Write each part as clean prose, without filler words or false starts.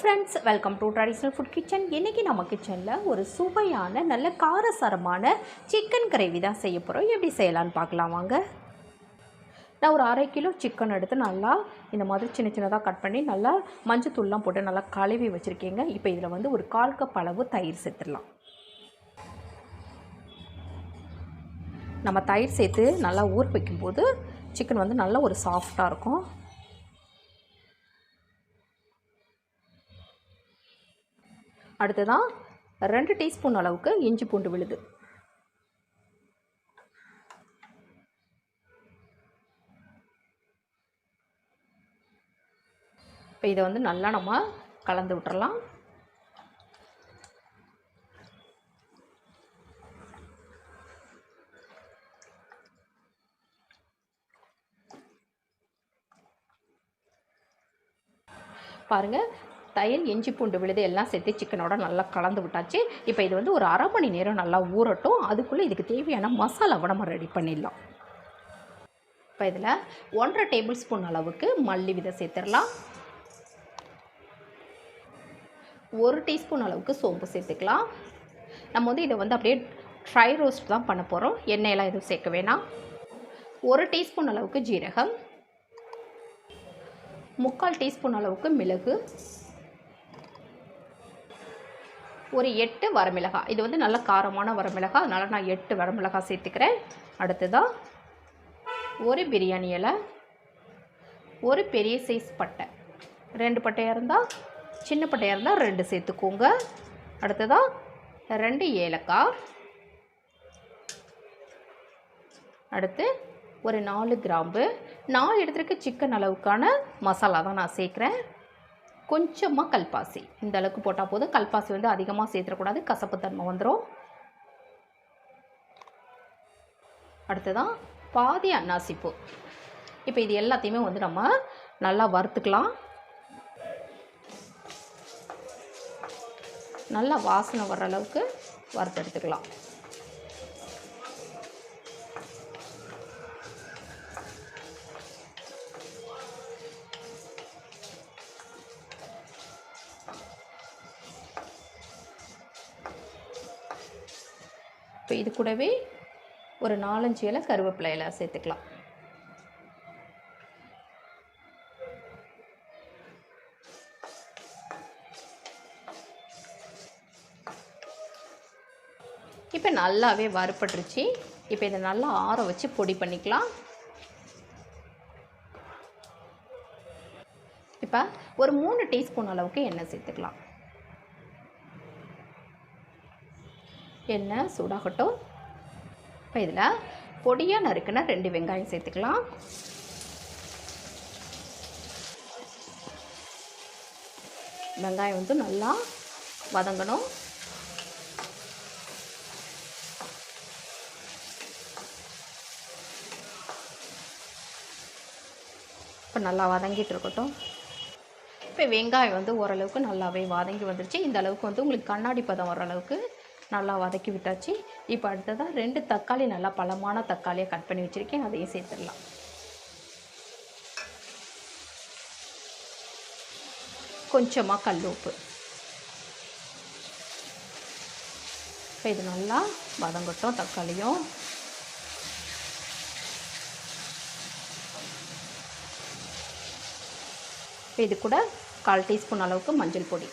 Friends, welcome to traditional food kitchen. இன்றைக்கி நம்ம கிச்சனில் ஒரு சுவையான நல்ல காரசாரமான சிக்கன் கிரேவி தான் செய்ய போகிறோம். எப்படி செய்யலான்னு பார்க்கலாம் வாங்க. நான் ஒரு 1/2 கிலோ சிக்கன் எடுத்து நல்லா இந்த மாதிரி சின்ன சின்னதாக கட் பண்ணி நல்லா மஞ்சத்தூள்லாம் போட்டு நல்லா கழுவி வச்சுருக்கேங்க. இப்போ இதில் வந்து ஒரு 1/4 கப் அளவு தயிர் சேர்த்துடலாம். நம்ம தயிர் சேர்த்து நல்லா ஊற வைக்கும்போது சிக்கன் வந்து நல்லா ஒரு சாஃப்டாக இருக்கும். அடுத்ததான் 2 டீஸ்பூன் அளவுக்கு இஞ்சி பூண்டு விழுது. இப்போ இதை வந்து நல்லா நம்ம கலந்து விட்டுறலாம். பாருங்கள், தயிர் இஞ்சி பூண்டு விழுது எல்லாம் சேர்த்து சிக்கனோட நல்லா கலந்து விட்டாச்சு. இப்போ இது வந்து ஒரு 1/2 மணி நேரம் நல்லா ஊறட்டும். அதுக்குள்ளே இதுக்கு தேவையான மசாலாவை நம்ம ரெடி பண்ணிடலாம். இப்போ இதில் 1/2 டேபிள் ஸ்பூன் அளவுக்கு மல்லி விதை சேர்த்துடலாம். 1 டீஸ்பூன் அளவுக்கு சோம்பு சேர்த்துக்கலாம். நம்ம வந்து இதை வந்து அப்படியே ட்ரை ரோஸ்ட் தான் பண்ண போகிறோம். எண்ணெயெல்லாம் எதுவும் சேர்க்க வேணாம். 1 டீஸ்பூன் அளவுக்கு ஜீரகம், 3/4 டீஸ்பூன் அளவுக்கு மிளகு, ஒரு 8 வரமிளகாய். இது வந்து நல்ல காரமான வரமிளகாய், அதனால் நான் 8 வரமிளகாய் சேர்த்துக்கிறேன். அடுத்ததாக ஒரு பிரியாணி இலை, ஒரு பெரிய சைஸ் பட்டை, 2 பட்டையாக இருந்தால், சின்ன பட்டையாக இருந்தால் 2 சேர்த்துக்கோங்க. அடுத்ததாக 2 ஏலக்காய், அடுத்து ஒரு 4 கிராம்பு. நான் எடுத்துருக்க சிக்கன் அளவுக்கான மசாலா தான் நான் சேர்க்குறேன். கொஞ்சமாக கல்பாசி, இந்த அளவுக்கு போட்டால் போதும். கல்பாசி வந்து அதிகமாக சேர்த்துடக்கூடாது, கசப்பு தன்மை வந்துடும். அடுத்ததான் பாதி அன்னாசிப்பூ. இப்போ இது எல்லாத்தையுமே வந்து நம்ம நல்லா வறுத்துக்கலாம். நல்லா வாசனை வர்ற அளவுக்கு வறுத்து எடுத்துக்கலாம். இப்போ இது கூடவே ஒரு 4-5 இலை கருவேப்பிலை இலை சேர்த்துக்கலாம். இப்போ நல்லாவே வறுப்பட்டுருச்சு. இப்போ இதை நல்லா ஆற வச்சு பொடி பண்ணிக்கலாம். இப்போ ஒரு 3 டீஸ்பூன் அளவுக்கு எண்ணெய் சேர்த்துக்கலாம். எண்ணெய் சூடாகட்டும். இப்போ இதில் பொடியாக நறுக்கின 2 வெங்காயம் சேர்த்துக்கலாம். வெங்காயம் வந்து நல்லா வதங்கணும். இப்போ நல்லா வதங்கிட்டு இருக்கட்டும். இப்போ வெங்காயம் வந்து ஓரளவுக்கு நல்லாவே வதங்கி வந்துருச்சு. இந்த அளவுக்கு வந்து உங்களுக்கு கண்ணாடி பதம் வர அளவுக்கு நல்லா வதக்கி விட்டாச்சு. இப்போ அடுத்ததாக 2 தக்காளி, நல்லா பழமான தக்காளியை கட் பண்ணி வச்சுருக்கேன், அதையும் சேர்த்துடலாம். கொஞ்சமாக கல் உப்பு. இப்போ இது நல்லா வதங்கட்டும் தக்காளியும். இப்போ இது கூட 1/4 டீஸ்பூன் அளவுக்கு மஞ்சள் பொடி,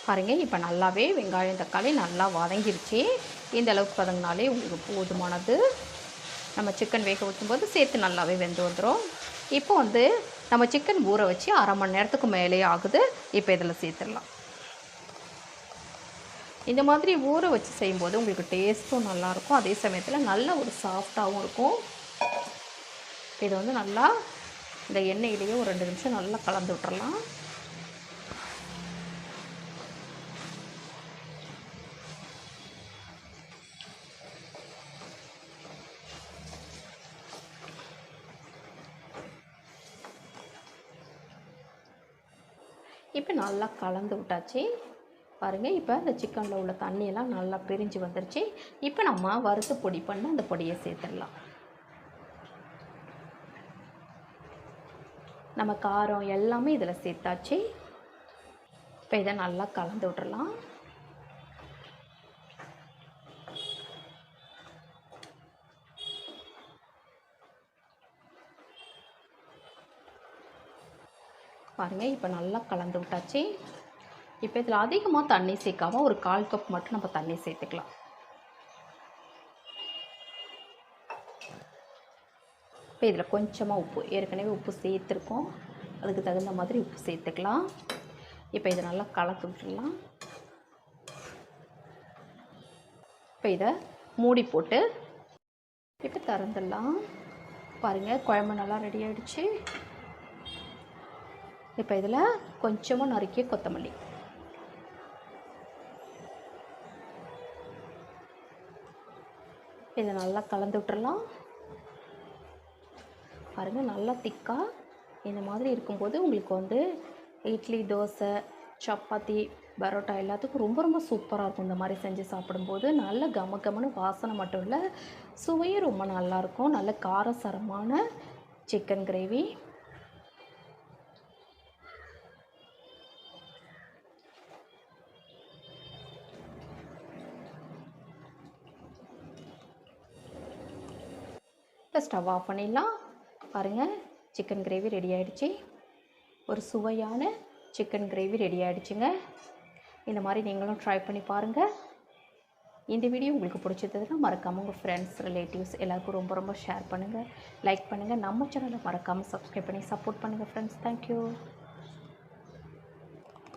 பாருங்கள். இப்போ நல்லாவே வெங்காயம் தக்காளி நல்லா வதங்கிருச்சு. இந்த அளவுக்கு வதங்கினாலே உங்களுக்கு போதுமானது. நம்ம சிக்கன் வேக வைக்கும்போது சேர்த்து நல்லாவே வெந்து வந்துடும். இப்போ வந்து நம்ம சிக்கன் ஊற வச்சு 1/2 மணி நேரத்துக்கு மேலே ஆகுது. இப்போ இதில் சேர்த்துடலாம். இந்த மாதிரி ஊற வச்சு செய்யும்போது உங்களுக்கு டேஸ்ட்டும் நல்லாயிருக்கும், அதே சமயத்தில் நல்ல ஒரு சாஃப்டாகவும் இருக்கும். இதை வந்து நல்லா இந்த எண்ணெயிலேயே ஒரு 2 நிமிஷம் நல்லா கலந்து விட்டுறலாம். இப்போ நல்லா கலந்து விட்டாச்சு. பாருங்கள், இப்போ இந்த சிக்கனில் உள்ள தண்ணியெல்லாம் நல்லா பிரிஞ்சு வந்துருச்சு. இப்போ நம்ம வறுத்து பொடி பண்ண அந்த பொடியை சேர்த்துடலாம். நம்ம காரம் எல்லாமே இதில் சேர்த்தாச்சு. இப்போ இதை நல்லா கலந்து விட்றலாம். பாருங்கள், இப்போ நல்லா கலந்து விட்டாச்சு. இப்போ இதில் அதிகமாக தண்ணி சேர்க்காமல் ஒரு 1/4 கப் மட்டும் நம்ம தண்ணி சேர்த்துக்கலாம். இப்போ இதில் கொஞ்சமாக உப்பு, ஏற்கனவே உப்பு சேர்த்துருக்கோம், அதுக்கு தகுந்த மாதிரி உப்பு சேர்த்துக்கலாம். இப்போ இதை நல்லா கலந்து விட்டுடலாம். இப்போ இதை மூடி போட்டு இப்போ திறந்துடலாம். பாருங்கள், குழம்பு நல்லா ரெடி ஆகிடுச்சு. இப்போ இதில் கொஞ்சமாக நறுக்கிய கொத்தமல்லி, இதை நல்லா கலந்து விட்டுறலாம். பாருங்கள், நல்லா திக்காக இந்த மாதிரி இருக்கும்போது உங்களுக்கு வந்து இட்லி, தோசை, சப்பாத்தி, பரோட்டா எல்லாத்துக்கும் ரொம்ப ரொம்ப சூப்பராக இருக்கும். இந்த மாதிரி செஞ்சு சாப்பிடும்போது நல்ல கமகமன்னு வாசனை மட்டும் இல்லை, சுவையும் ரொம்ப நல்லாயிருக்கும். நல்ல காரசாரமான சிக்கன் கிரேவி. இப்போ ஸ்டவ் ஆஃப் பண்ணிடலாம். பாருங்கள், சிக்கன் கிரேவி ரெடி ஆகிடுச்சு. ஒரு சுவையான சிக்கன் கிரேவி ரெடி ஆகிடுச்சுங்க. இந்த மாதிரி நீங்களும் ட்ரை பண்ணி பாருங்கள். இந்த வீடியோ உங்களுக்கு பிடிச்சதுன்னா மறக்காமல் உங்கள் ஃப்ரெண்ட்ஸ், ரிலேட்டிவ்ஸ் எல்லாருக்கும் ரொம்ப ரொம்ப ஷேர் பண்ணுங்கள், லைக் பண்ணுங்கள். நம்ம சேனலை மறக்காமல் சப்ஸ்கிரைப் பண்ணி சப்போர்ட் பண்ணுங்கள் ஃப்ரெண்ட்ஸ். தேங்க்யூ.